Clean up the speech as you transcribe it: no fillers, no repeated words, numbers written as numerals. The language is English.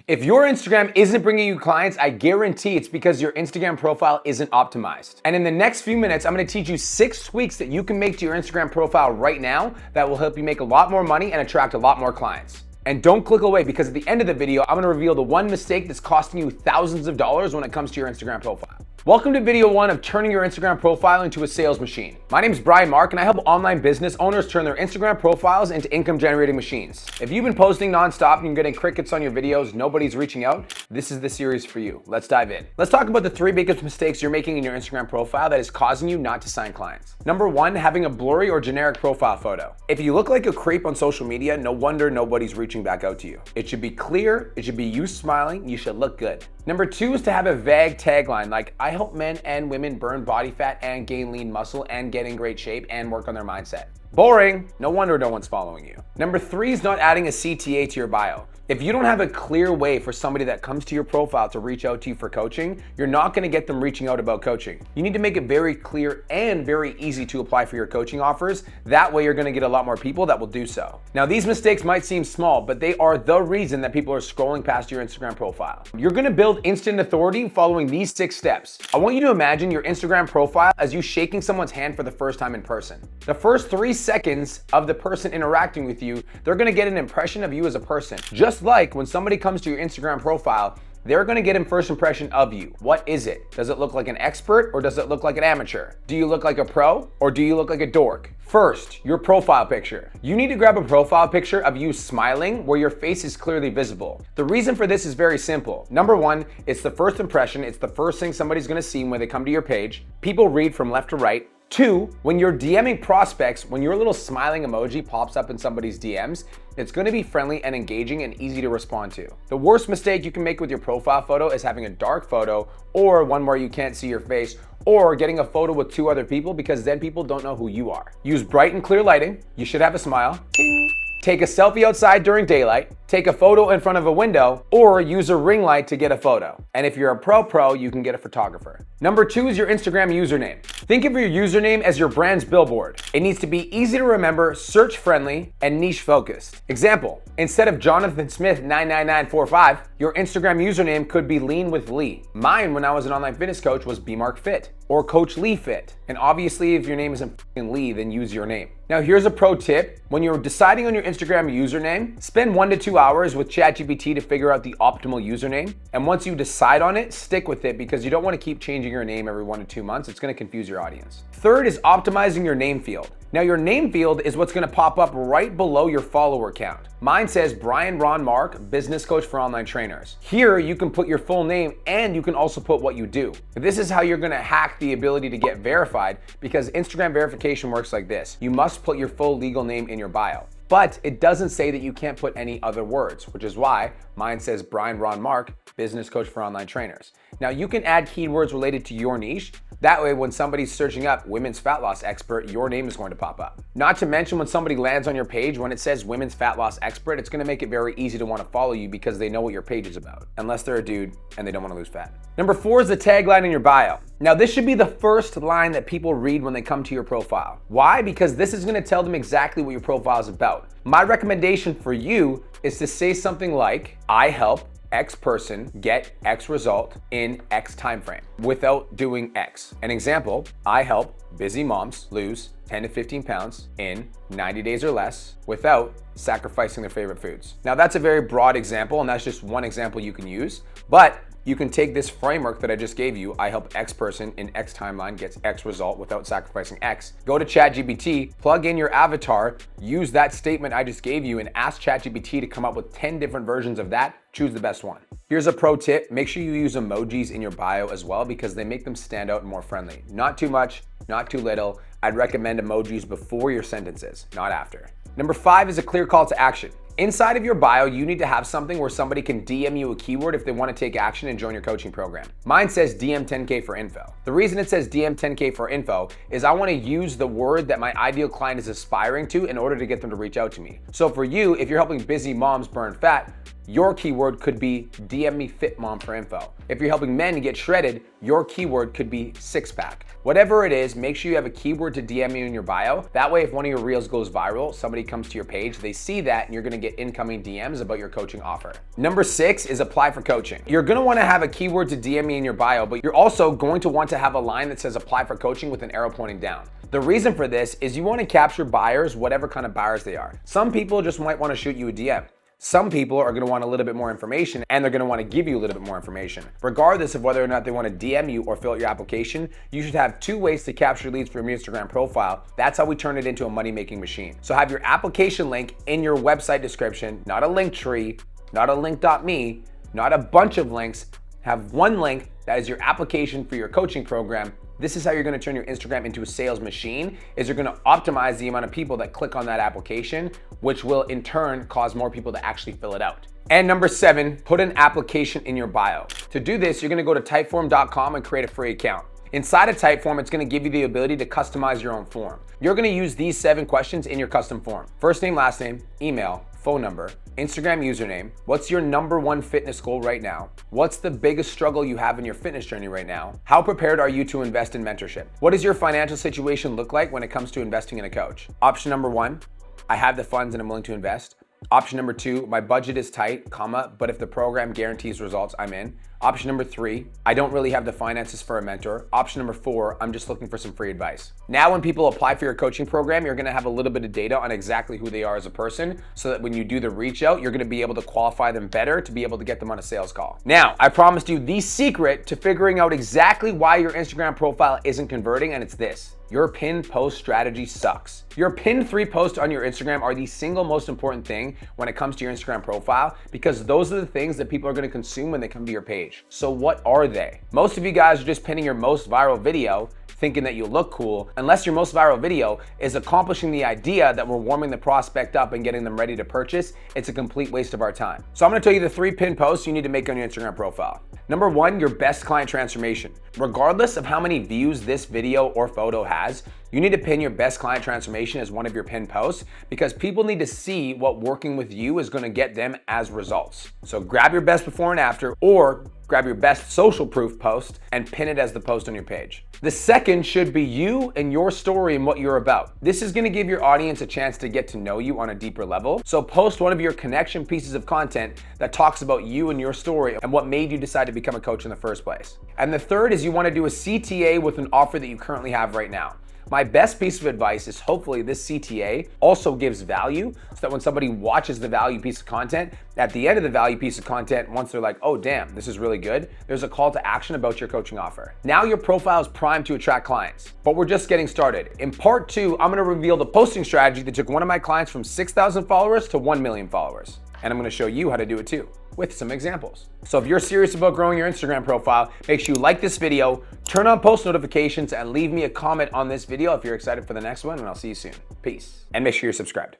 If your Instagram isn't bringing you clients, I guarantee it's because your Instagram profile isn't optimized. And in the next few minutes, I'm gonna teach you 6 tweaks that you can make to your Instagram profile right now that will help you make a lot more money and attract a lot more clients. And don't click away, because at the end of the video, I'm gonna reveal the one mistake that's costing you thousands of dollars when it comes to your Instagram profile. Welcome to video 1 of turning your Instagram profile into a sales machine. My name is Brian Mark, and I help online business owners turn their Instagram profiles into income generating machines. If you've been posting nonstop and you're getting crickets on your videos, nobody's reaching out, this is the series for you. Let's dive in. Let's talk about the 3 biggest mistakes you're making in your Instagram profile that is causing you not to sign clients. Number 1, having a blurry or generic profile photo. If you look like a creep on social media, no wonder nobody's reaching back out to you. It should be clear, it should be you smiling, you should look good. Number 2 is to have a vague tagline like, I help men and women burn body fat and gain lean muscle and get in great shape and work on their mindset. Boring. No wonder no one's following you. Number 3 is not adding a CTA to your bio. If you don't have a clear way for somebody that comes to your profile to reach out to you for coaching, you're not gonna get them reaching out about coaching. You need to make it very clear and very easy to apply for your coaching offers. That way you're gonna get a lot more people that will do so. Now, these mistakes might seem small, but they are the reason that people are scrolling past your Instagram profile. You're gonna build instant authority following these 6 steps. I want you to imagine your Instagram profile as you shaking someone's hand for the first time in person. The first 3 seconds of the person interacting with you, they're gonna get an impression of you as a person. Just like when somebody comes to your Instagram profile, they're gonna get a first impression of you. What is it? Does it look like an expert or does it look like an amateur? Do you look like a pro or do you look like a dork? First, your profile picture. You need to grab a profile picture of you smiling where your face is clearly visible. The reason for this is very simple. Number 1, it's the first impression. It's the first thing somebody's gonna see when they come to your page. People read from left to right. 2, when you're DMing prospects, when your little smiling emoji pops up in somebody's DMs, it's gonna be friendly and engaging and easy to respond to. The worst mistake you can make with your profile photo is having a dark photo or one where you can't see your face, or getting a photo with 2 other people, because then people don't know who you are. Use bright and clear lighting. You should have a smile. Ting. Take a selfie outside during daylight, take a photo in front of a window, or use a ring light to get a photo. And if you're a pro, you can get a photographer. Number 2 is your Instagram username. Think of your username as your brand's billboard. It needs to be easy to remember, search friendly, and niche focused. Example, instead of Jonathan Smith 99945, your Instagram username could be Lean with Lee. Mine, when I was an online fitness coach, was BMarkFit or Coach Lee Fit. And obviously, if your name isn't Lee, then use your name. Now, here's a pro tip. When you're deciding on your Instagram username, spend 1 to 2 hours with ChatGPT to figure out the optimal username. And once you decide on it, stick with it, because you don't want to keep changing your name every 1 to 2 months. It's going to confuse your audience. Third is optimizing your name field. Now, your name field is what's gonna pop up right below your follower count. Mine says Brian Ron Mark, business coach for online trainers. Here, you can put your full name and you can also put what you do. This is how you're gonna hack the ability to get verified, because Instagram verification works like this. You must put your full legal name in your bio. But it doesn't say that you can't put any other words, which is why mine says Brian Ron Mark, business coach for online trainers. Now, you can add keywords related to your niche. That way, when somebody's searching up women's fat loss expert, your name is going to pop up. Not to mention, when somebody lands on your page, when it says women's fat loss expert, it's gonna make it very easy to wanna follow you, because they know what your page is about, unless they're a dude and they don't wanna lose fat. Number 4 is the tagline in your bio. Now, this should be the first line that people read when they come to your profile. Why? Because this is gonna tell them exactly what your profile is about. My recommendation for you is to say something like, I help X person get X result in X time frame without doing X. An example, I help busy moms lose 10 to 15 pounds in 90 days or less without sacrificing their favorite foods. Now, that's a very broad example, and that's just one example you can use, but you can take this framework that I just gave you, I help X person in X timeline gets X result without sacrificing X. Go to ChatGPT, plug in your avatar, use that statement I just gave you, and ask ChatGPT to come up with 10 different versions of that. Choose the best one. Here's a pro tip. Make sure you use emojis in your bio as well, because they make them stand out and more friendly. Not too much, not too little. I'd recommend emojis before your sentences, not after. Number 5 is a clear call to action. Inside of your bio, you need to have something where somebody can DM you a keyword if they want to take action and join your coaching program. Mine says DM 10K for info. The reason it says DM 10K for info is I want to use the word that my ideal client is aspiring to in order to get them to reach out to me. So for you, if you're helping busy moms burn fat, your keyword could be DM me fit mom for info. If you're helping men get shredded, your keyword could be six pack. Whatever it is, make sure you have a keyword to DM you in your bio. That way, if one of your reels goes viral, somebody comes to your page, they see that, and you're gonna get incoming DMs about your coaching offer. Number 6 is apply for coaching. You're gonna wanna have a keyword to DM me in your bio, but you're also going to want to have a line that says apply for coaching with an arrow pointing down. The reason for this is you wanna capture buyers, whatever kind of buyers they are. Some people just might wanna shoot you a DM. Some people are gonna want a little bit more information, and they're gonna wanna give you a little bit more information. Regardless of whether or not they wanna DM you or fill out your application, you should have 2 ways to capture leads from your Instagram profile. That's how we turn it into a money-making machine. So have your application link in your website description, not a link tree, not a link.me, not a bunch of links. Have one link that is your application for your coaching program. This is how you're gonna turn your Instagram into a sales machine, is you're gonna optimize the amount of people that click on that application, which will in turn cause more people to actually fill it out. And number 7, put an application in your bio. To do this, you're gonna go to typeform.com and create a free account. Inside of Typeform, it's gonna give you the ability to customize your own form. You're gonna use these 7 questions in your custom form. First name, last name, email, phone number, Instagram username, what's your number 1 fitness goal right now? What's the biggest struggle you have in your fitness journey right now? How prepared are you to invest in mentorship? What does your financial situation look like when it comes to investing in a coach? Option number 1, I have the funds and I'm willing to invest. Option number 2, my budget is tight, but if the program guarantees results, I'm in. Option number 3, I don't really have the finances for a mentor. Option number 4, I'm just looking for some free advice. Now, when people apply for your coaching program, you're gonna have a little bit of data on exactly who they are as a person, so that when you do the reach out, you're gonna be able to qualify them better to be able to get them on a sales call. Now, I promised you the secret to figuring out exactly why your Instagram profile isn't converting, and it's this. Your pinned post strategy sucks. Your pinned 3 posts on your Instagram are the single most important thing when it comes to your Instagram profile, because those are the things that people are gonna consume when they come to your page. So what are they? Most of you guys are just pinning your most viral video thinking that you look cool, unless your most viral video is accomplishing the idea that we're warming the prospect up and getting them ready to purchase. It's a complete waste of our time. So I'm gonna tell you the 3 pinned posts you need to make on your Instagram profile. Number 1, your best client transformation. Regardless of how many views this video or photo has, you need to pin your best client transformation as one of your pinned posts, because people need to see what working with you is gonna get them as results. So grab your best before and after, or grab your best social proof post and pin it as the post on your page. The second should be you and your story and what you're about. This is gonna give your audience a chance to get to know you on a deeper level. So post one of your connection pieces of content that talks about you and your story and what made you decide to become a coach in the first place. And the third is you wanna do a CTA with an offer that you currently have right now. My best piece of advice is hopefully this CTA also gives value, so that when somebody watches the value piece of content, at the end of the value piece of content, once they're like, oh damn, this is really good, there's a call to action about your coaching offer. Now your profile is primed to attract clients, but we're just getting started. In part 2, I'm gonna reveal the posting strategy that took one of my clients from 6,000 followers to 1 million followers. And I'm gonna show you how to do it too, with some examples. So if you're serious about growing your Instagram profile, make sure you like this video, turn on post notifications, and leave me a comment on this video if you're excited for the next one, and I'll see you soon. Peace. And make sure you're subscribed.